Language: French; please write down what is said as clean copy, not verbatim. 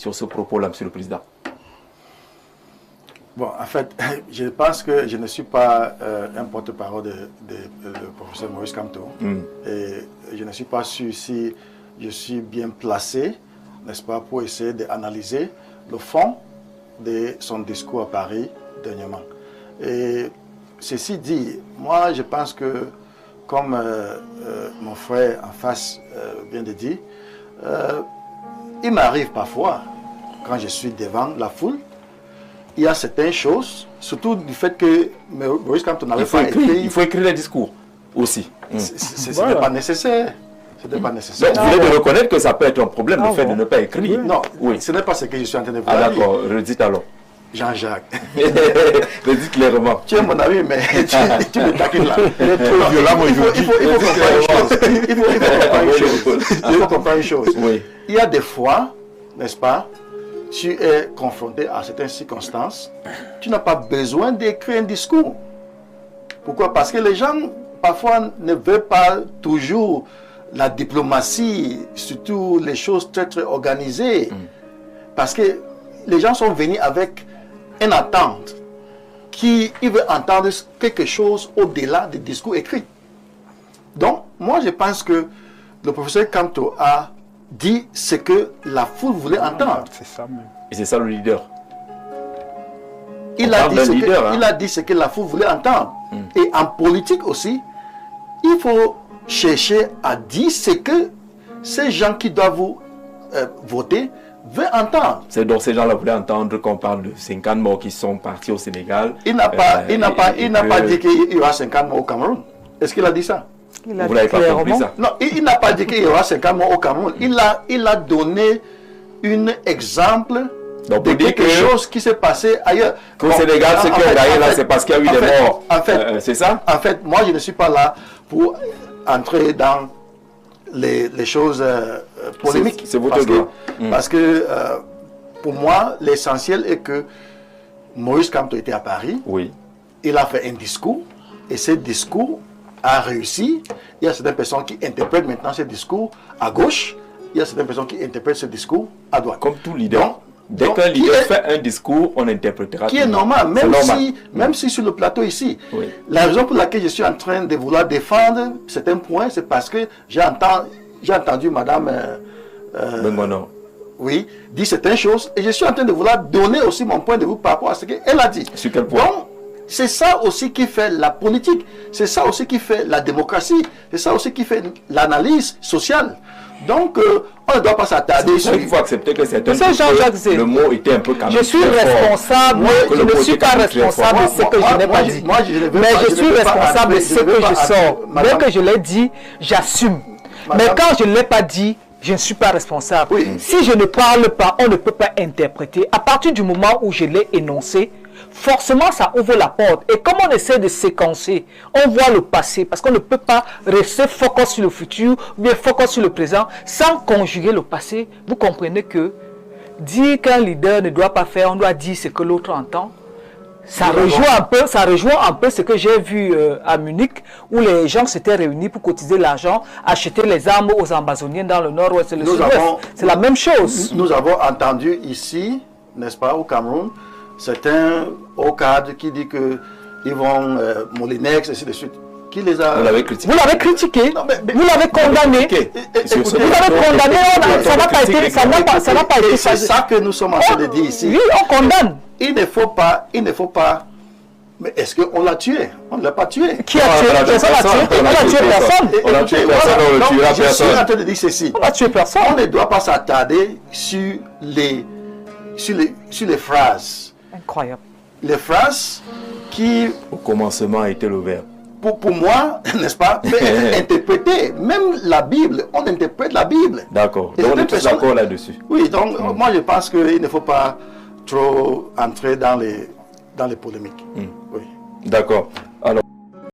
sur ce propos-là, Monsieur le Président? Bon, en fait, je pense que je ne suis pas un porte-parole de professeur Maurice Kamto. Et je ne suis pas sûr si je suis bien placé, n'est-ce pas, pour essayer d'analyser le fond de son discours à Paris dernièrement. Et ceci dit, moi je pense que, comme mon frère en face vient de dire, il m'arrive parfois, quand je suis devant la foule, il y a certaines choses, surtout du fait que Maurice Kamto n'avait pas écrit... Il faut écrire les discours aussi. Ce n'est pas nécessaire. Ce n'est pas nécessaire. Donc, vous venez de reconnaître que ça peut être un problème, le fait de ne pas écrire. Non, ce n'est pas ce que je suis en train de vous dire. Ah d'accord, redites alors. Jean-Jacques. Redites clairement. Tu es mon ami, mais tu me taquines là. Il est trop violent, moi, Il faut comprendre une chose. Oui. Il y a des fois, n'est-ce pas, tu es confronté à certaines circonstances, tu n'as pas besoin d'écrire un discours. Pourquoi? Parce que les gens, parfois, ne veulent pas toujours la diplomatie, surtout les choses très, très organisées. Parce que les gens sont venus avec une attente qui veulent entendre quelque chose au-delà des discours écrits. Donc, moi, je pense que le professeur Kamto a dit ce que la foule voulait entendre. C'est ça même. Et c'est ça le leader. Il a dit ce que la foule voulait entendre. Et en politique aussi, il faut chercher à dire ce que ces gens qui doivent vous voter veulent entendre. C'est donc ces gens-là voulaient entendre qu'on parle de 50 morts qui sont partis au Sénégal. Il n'a pas dit qu'il y aura 50 morts au Cameroun. Est-ce qu'il a dit ça? Vous n'avez pas compris ça? Non, il n'a pas dit qu'il y aura 50 morts au Cameroun. Il a donné un exemple de quelque chose qui s'est passé ailleurs. Au Sénégal, ce qui est gagné là, c'est parce qu'il y a eu des morts. En fait, c'est ça? En fait, moi, je ne suis pas là pour entrer dans les choses polémiques. C'est votre droit. Parce que pour moi, l'essentiel est que Maurice Kamto était à Paris. Oui. Il a fait un discours. Et ce discours a réussi. Il y a certaines personnes qui interprètent maintenant ce discours à gauche. Il y a certaines personnes qui interprètent ce discours à droite. Comme tout leader. Dès qu'un leader fait un discours, on interprétera. Qui est normal, même si sur le plateau ici. Oui. La raison pour laquelle je suis en train de vouloir défendre certains points, c'est parce que j'ai entendu Madame Bengono. Oui, dit certaines choses. Et je suis en train de vouloir donner aussi mon point de vue par rapport à ce qu'elle a dit. Sur quel point? Donc, c'est ça aussi qui fait la politique. C'est ça aussi qui fait la démocratie. C'est ça aussi qui fait l'analyse sociale. Donc, on ne doit pas s'attarder sur... Il faut accepter que c'est le mot était un peu quand même. Je suis responsable, je ne suis pas responsable de ce que je n'ai pas dit. Mais je suis responsable de ce que je sors. Dès que je l'ai dit, j'assume. Mais quand je ne l'ai pas dit, je ne suis pas responsable. Oui. Si je ne parle pas, on ne peut pas interpréter. À partir du moment où je l'ai énoncé, forcément ça ouvre la porte. Et comme on essaie de séquencer, on voit le passé, parce qu'on ne peut pas rester focus sur le futur, ou bien focus sur le présent, sans conjuguer le passé. Vous comprenez que dire qu'un leader ne doit pas faire, on doit dire ce que l'autre entend. Ça rejoint un peu ce que j'ai vu à Munich, où les gens s'étaient réunis pour cotiser l'argent, acheter les armes aux Amazoniens dans le nord-ouest et le sud-ouest. C'est la même chose. Nous avons entendu ici, n'est-ce pas, au Cameroun, certains hauts cadres qui disent qu'ils vont Molinex, et ainsi de suite. Qui les a... Vous l'avez critiqué. Vous l'avez critiqué. Non, vous l'avez condamné. Vous l'avez condamné. Ça n'a pas été. Ça n'a pas été. C'est ça que nous sommes en train de dire ici. Oui, on condamne. Il ne faut pas. Mais est-ce qu'on l'a tué? On ne l'a pas tué. Qui a tué? Personne n'a tué. On n'a tué personne. On n'a tué personne, on ne tuera personne. Je suis en train de dire ceci. On n'a tué personne. On ne doit pas s'attarder sur les phrases. Incroyable. Les phrases qui... Au commencement était le verbe. Pour moi, n'est-ce pas, interpréter. Même la Bible, on interprète la Bible. D'accord. Donc on est tous d'accord là-dessus. Oui, donc moi je pense qu'il ne faut pas trop entrer dans les polémiques. Oui. D'accord.